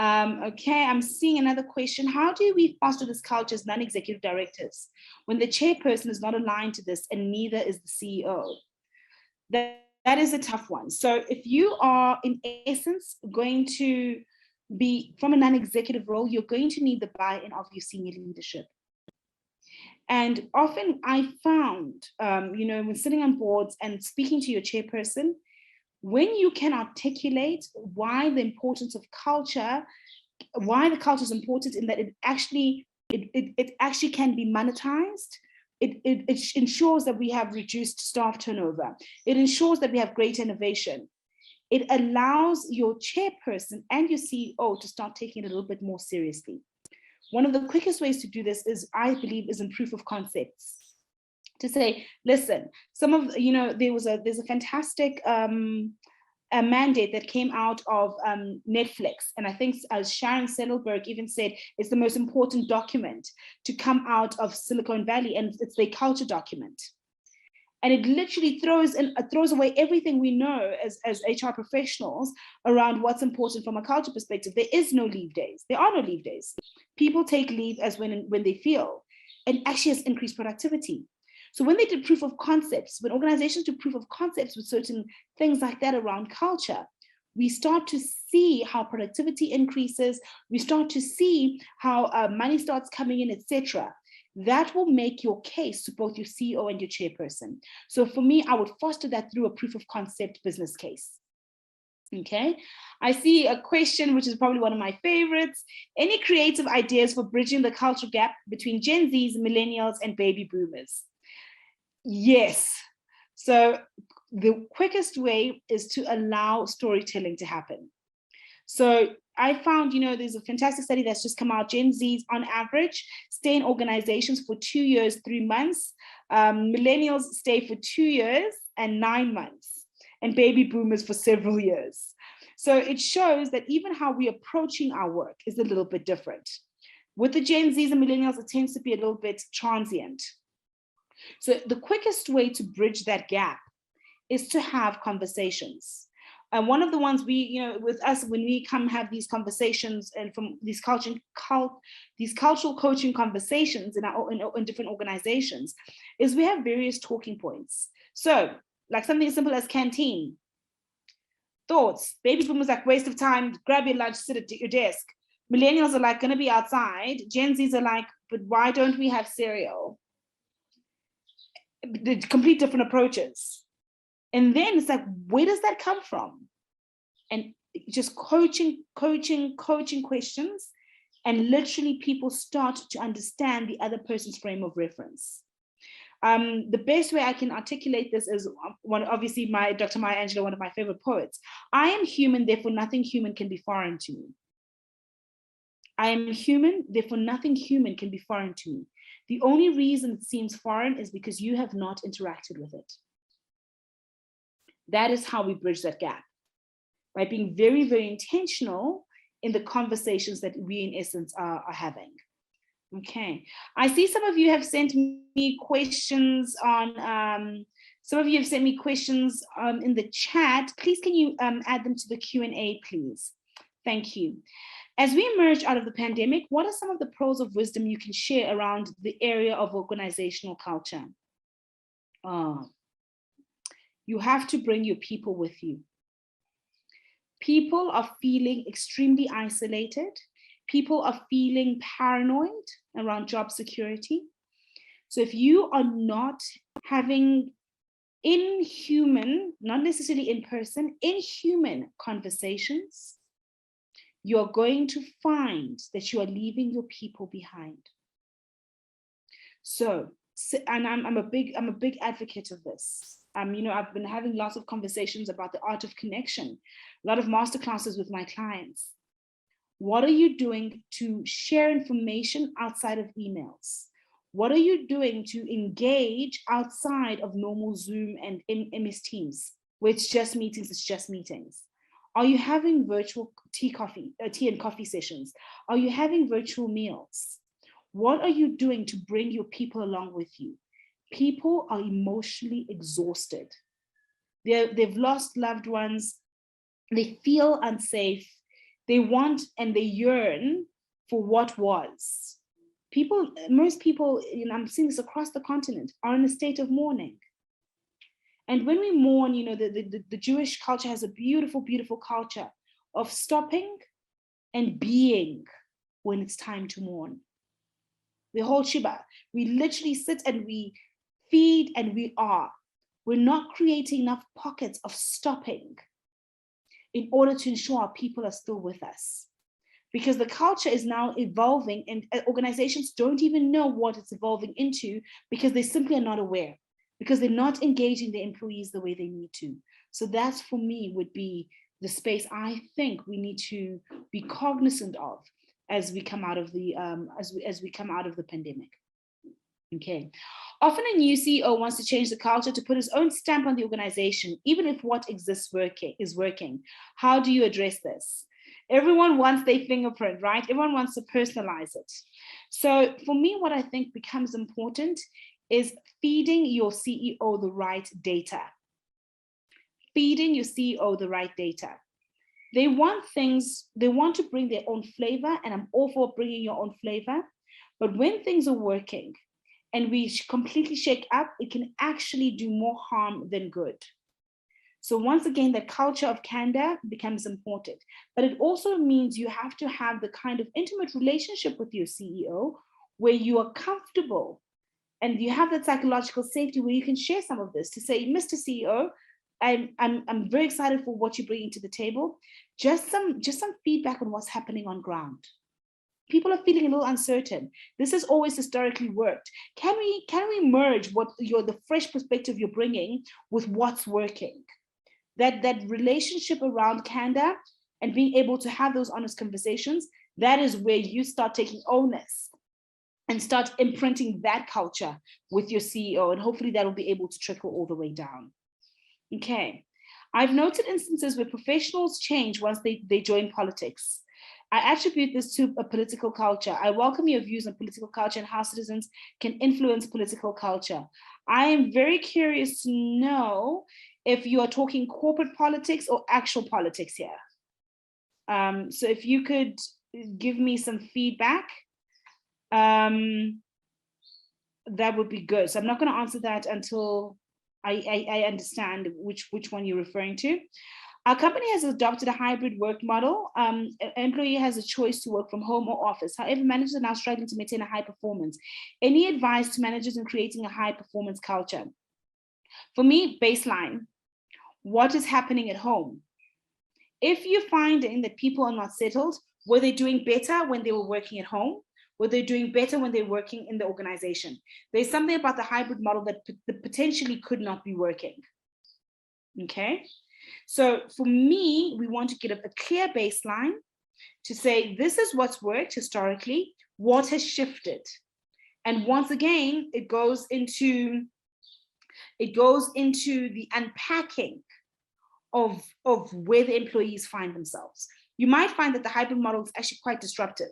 Okay, I'm seeing another question. How do we foster this culture as non-executive directors when the chairperson is not aligned to this and neither is the CEO? That is a tough one. So if you are, in essence, going to be from a non-executive role, you're going to need the buy-in of your senior leadership. And often I found, when sitting on boards and speaking to your chairperson, when you can articulate why the importance of culture, why the culture is important, in that it actually can be monetized, it ensures that we have reduced staff turnover. It ensures that we have great innovation. It allows your chairperson and your CEO to start taking it a little bit more seriously. One of the quickest ways to do this is, I believe, is in proof of concepts. To say, listen, there's a fantastic a mandate that came out of Netflix. And I think Sharon Sendelberg even said it's the most important document to come out of Silicon Valley, and it's their culture document. And it literally throws away everything we know as HR professionals around what's important from a culture perspective. There is no leave days. There are no leave days. People take leave as when they feel, and actually has increased productivity. So when they did proof of concepts, when organizations do proof of concepts with certain things like that around culture, we start to see how productivity increases, we start to see how money starts coming in, etc. That will make your case to both your CEO and your chairperson. So for me, I would foster that through a proof of concept business case. Okay, I see a question, which is probably one of my favorites. Any creative ideas for bridging the cultural gap between Gen Zs, millennials, and baby boomers? Yes. So the quickest way is to allow storytelling to happen. So I found, there's a fantastic study that's just come out. Gen Zs on average stay in organizations for 2 years, 3 months. Millennials stay for 2 years and 9 months, and baby boomers for several years. So it shows that even how we're approaching our work is a little bit different. With the Gen Zs and millennials, it tends to be a little bit transient. So the quickest way to bridge that gap is to have conversations. And one of the ones with us, when we come have these conversations and from these cultural coaching conversations in different organizations, is we have various talking points. So like something as simple as canteen. Thoughts, baby boomers like waste of time, grab your lunch, sit at your desk. Millennials are like gonna be outside. Gen Zs are like, but why don't we have cereal? The complete different approaches. And then it's like, where does that come from? And just coaching questions, and literally people start to understand the other person's frame of reference. The best way I can articulate this is obviously Dr. Maya Angelou, one of my favorite poets. I am human, therefore nothing human can be foreign to me. I am human, therefore nothing human can be foreign to me. The only reason it seems foreign is because you have not interacted with it. That is how we bridge that gap, by being very, very intentional in the conversations that we in essence are having. Okay, I see some of you have sent me questions on, in the chat. Please, can you add them to the Q&A, please? Thank you. As we emerge out of the pandemic, what are some of the pearls of wisdom you can share around the area of organizational culture? You have to bring your people with you. People are feeling extremely isolated. People are feeling paranoid around job security. So if you are not having inhuman, not necessarily in person, inhuman conversations, you're going to find that you are leaving your people behind. So, and I'm a big advocate of this. I've been having lots of conversations about the art of connection, a lot of masterclasses with my clients. What are you doing to share information outside of emails? What are you doing to engage outside of normal Zoom and MS Teams, where it's just meetings? Are you having virtual tea and coffee sessions? Are you having virtual meals? What are you doing to bring your people along with you? People are emotionally exhausted. They've lost loved ones. They feel unsafe. They want and they yearn for what was. Most people, I'm seeing this across the continent, are in a state of mourning. And when we mourn, the Jewish culture has a beautiful, beautiful culture of stopping and being when it's time to mourn. The whole Shiva, we literally sit and we feed and we are. We're not creating enough pockets of stopping in order to ensure our people are still with us. Because the culture is now evolving and organizations don't even know what it's evolving into because they simply are not aware, because they're not engaging their employees the way they need to. So that for me would be the space I think we need to be cognizant of as we come out of the as we come out of the pandemic. Okay. Often a new CEO wants to change the culture to put his own stamp on the organization, even if what exists is working. How do you address this? Everyone wants their fingerprint, right? Everyone wants to personalize it. So for me, what I think becomes important is feeding your CEO the right data. Feeding your CEO the right data. They want to bring their own flavor, and I'm all for bringing your own flavor. But when things are working and we completely shake up, it can actually do more harm than good. So once again, the culture of candor becomes important, but it also means you have to have the kind of intimate relationship with your CEO where you are comfortable and you have that psychological safety where you can share some of this to say, Mr. CEO, I'm very excited for what you're bringing to the table. Just some feedback on what's happening on ground. People are feeling a little uncertain. This has always historically worked. Can we merge the fresh perspective you're bringing with what's working? That relationship around candor and being able to have those honest conversations, that is where you start taking onus and start imprinting that culture with your CEO, and hopefully that will be able to trickle all the way down. Okay, I've noted instances where professionals change once they join politics. I attribute this to a political culture. I welcome your views on political culture and how citizens can influence political culture. I am very curious to know if you are talking corporate politics or actual politics here. So if you could give me some feedback, that would be good. So I'm not going to answer that until I understand which one you're referring to. Our company has adopted a hybrid work model. An employee has a choice to work from home or office. However, managers are now struggling to maintain a high performance. Any advice to managers in creating a high performance culture? For me, baseline, what is happening at home? If you're finding that people are not settled, were they doing better when they were working at home? Were they doing better when they're working in the organization? There's something about the hybrid model that potentially could not be working. Okay. So for me, we want to get a clear baseline to say, this is what's worked historically, what has shifted. And once again, it goes into the unpacking of where the employees find themselves. You might find that the hybrid model is actually quite disruptive.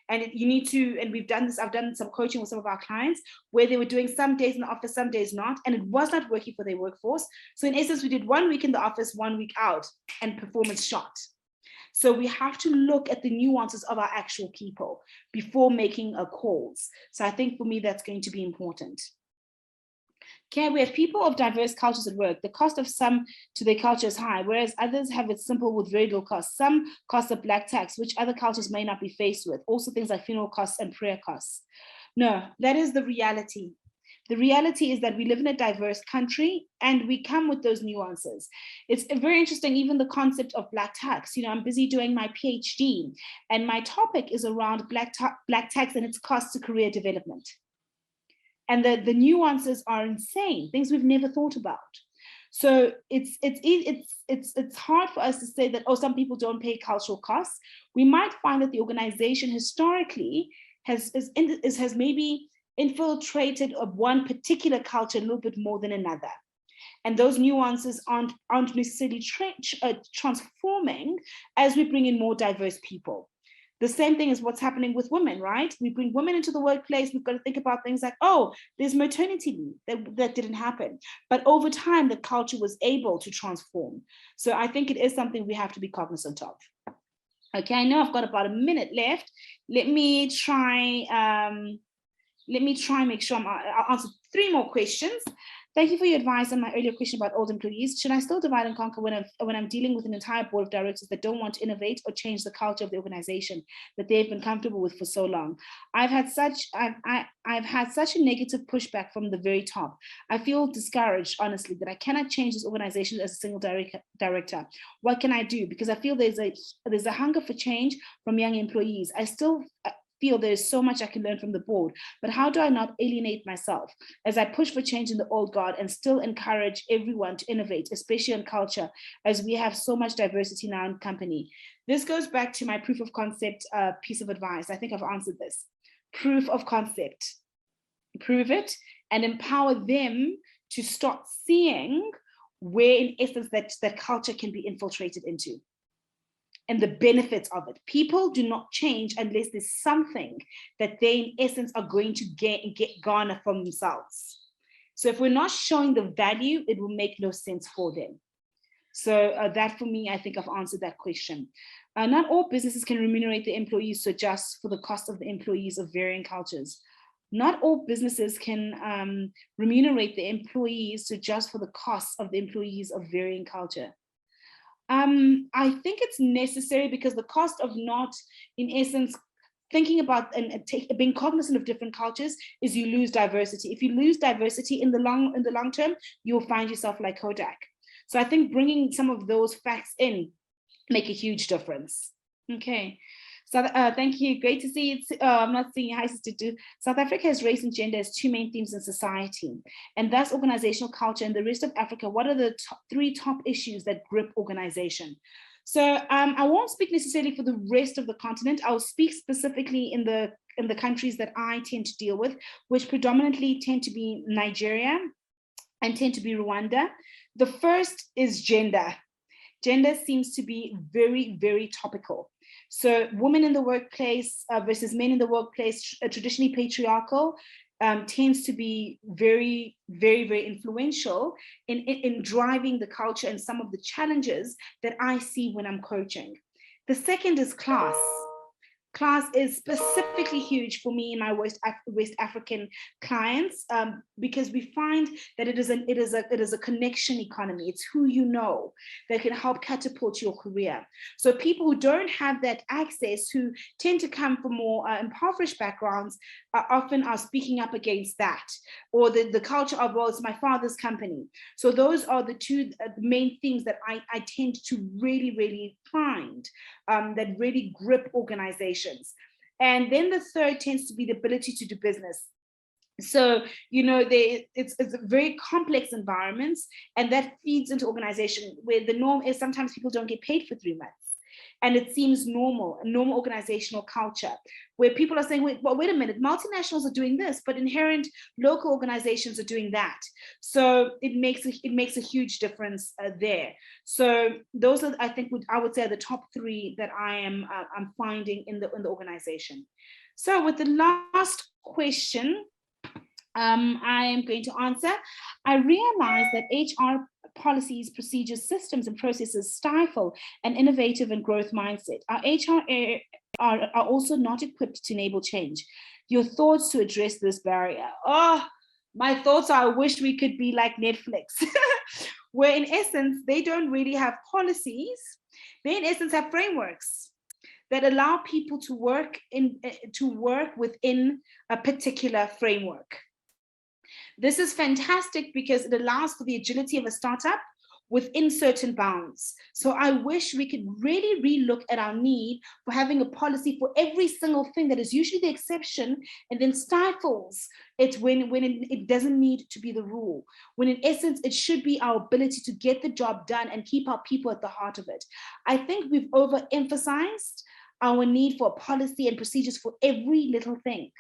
And you need to, and we've done this, I've done some coaching with some of our clients where they were doing some days in the office, some days not, and it was not working for their workforce. So in essence, we did 1 week in the office, 1 week out, and performance shot. So we have to look at the nuances of our actual people before making calls. So I think for me, that's going to be important. Okay, we have people of diverse cultures at work. The cost of some to their culture is high, whereas others have it simple with very low cost. Some costs of black tax, which other cultures may not be faced with. Also things like funeral costs and prayer costs. No, that is the reality. The reality is that we live in a diverse country and we come with those nuances. It's very interesting, even the concept of black tax. You know, I'm busy doing my PhD and my topic is around black tax and its cost to career development. And the nuances are insane, things we've never thought about. So it's hard for us to say that, oh, some people don't pay cultural costs. We might find that the organization historically has maybe infiltrated one particular culture a little bit more than another. And those nuances aren't necessarily transforming as we bring in more diverse people. The same thing is what's happening with women, right? We bring women into the workplace. We've got to think about things like, oh, there's maternity leave that didn't happen. But over time, the culture was able to transform. So I think it is something we have to be cognizant of. Okay, I know I've got about a minute left. Let me try make sure I'll answer 3 more questions. Thank you for your advice on my earlier question about old employees. Should I still divide and conquer when I'm dealing with an entire board of directors that don't want to innovate or change the culture of the organization that they've been comfortable with for so long? I've had such a negative pushback from the very top. I feel discouraged, honestly, that I cannot change this organization as a single director. What can I do? Because I feel there's a hunger for change from young employees. I still feel there's so much I can learn from the board, but how do I not alienate myself as I push for change in the old guard and still encourage everyone to innovate, especially in culture, as we have so much diversity now in company? This goes back to my proof of concept piece of advice. I think I've answered this. Proof of concept. Prove it and empower them to start seeing where, in essence, that culture can be infiltrated into, and the benefits of it. People do not change unless there's something that they, in essence, are going to garner from themselves. So if we're not showing the value, it will make no sense for them. So that, for me, I think I've answered that question. Not all businesses can remunerate their employees to adjust for the cost of the employees of varying cultures. Not all businesses can remunerate their employees to adjust for the costs of the employees of varying culture. I think it's necessary because the cost of not, in essence, thinking about and being cognizant of different cultures is you lose diversity. If you lose diversity in the long term, you'll find yourself like Kodak. So I think bringing some of those facts in make a huge difference. Okay. So thank you. Great to see you. I'm not seeing you. Hi, Sister Du. South Africa has race and gender as two main themes in society, and thus organizational culture. In the rest of Africa, what are the three top issues that grip organization? So I won't speak necessarily for the rest of the continent. I'll speak specifically in the countries that I tend to deal with, which predominantly tend to be Nigeria and tend to be Rwanda. The first is gender. Gender seems to be very, very topical. So women in the workplace versus men in the workplace, traditionally patriarchal, tends to be very, very, very influential in driving the culture and some of the challenges that I see when I'm coaching. The second is class. Class is specifically huge for me in my West African clients because we find that it is a connection economy. It's who you know that can help catapult your career. So people who don't have that access, who tend to come from more impoverished backgrounds, often are speaking up against that, or the culture of, well, it's my father's company. So those are the two main things that I tend to really, really find that really grip organizations. And then the third tends to be the ability to do business. So, it's a very complex environments, and that feeds into organization where the norm is sometimes people don't get paid for 3 months. And it seems normal, a normal organizational culture where people are saying, wait a minute, multinationals are doing this, but inherent local organizations are doing that. So it makes a huge difference there. So those are, I think, I would say, the top three that I'm finding in the organization. So with the last question, I am going to answer. I realize that HR policies, procedures, systems, and processes stifle an innovative and growth mindset. Our HR are also not equipped to enable change. Your thoughts to address this barrier? Oh, my thoughts are, I wish we could be like Netflix, where in essence, they don't really have policies. They in essence have frameworks that allow people to work within a particular framework. This is fantastic because it allows for the agility of a startup within certain bounds. So I wish we could really relook at our need for having a policy for every single thing that is usually the exception and then stifles it when it doesn't need to be the rule. When in essence, it should be our ability to get the job done and keep our people at the heart of it. I think we've overemphasized our need for a policy and procedures for every little thing.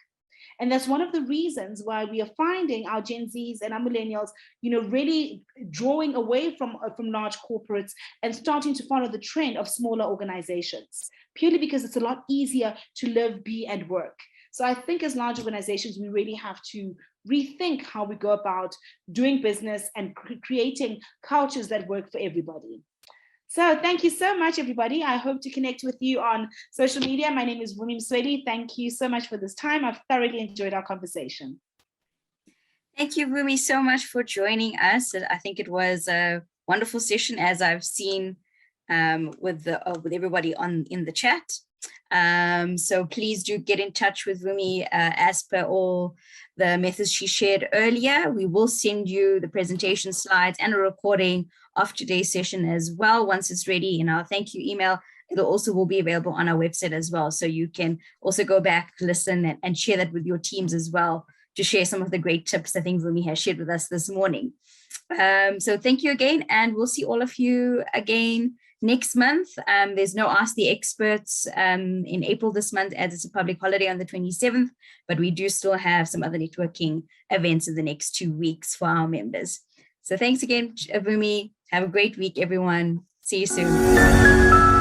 And that's one of the reasons why we are finding our Gen Zs and our millennials, really drawing away from large corporates and starting to follow the trend of smaller organizations, purely because it's a lot easier to live, be, and work. So I think as large organizations, we really have to rethink how we go about doing business and creating cultures that work for everybody. So thank you so much, everybody. I hope to connect with you on social media. My name is Vumile Msweli. Thank you so much for this time. I've thoroughly enjoyed our conversation. Thank you, Vumi, so much for joining us. I think it was a wonderful session, as I've seen with everybody in the chat. So please do get in touch with Vumi as per all the methods she shared earlier. We will send you the presentation slides and a recording of today's session as well once it's ready in our thank you email. It also will be available on our website as well. So you can also go back, listen, and share that with your teams as well to share some of the great tips I think Vumi has shared with us this morning. So thank you again, and we'll see all of you again next month. There's no Ask the Experts in April this month, as it's a public holiday on the 27th, but we do still have some other networking events in the next 2 weeks for our members. So thanks again, Vumi. Have a great week, everyone. See you soon.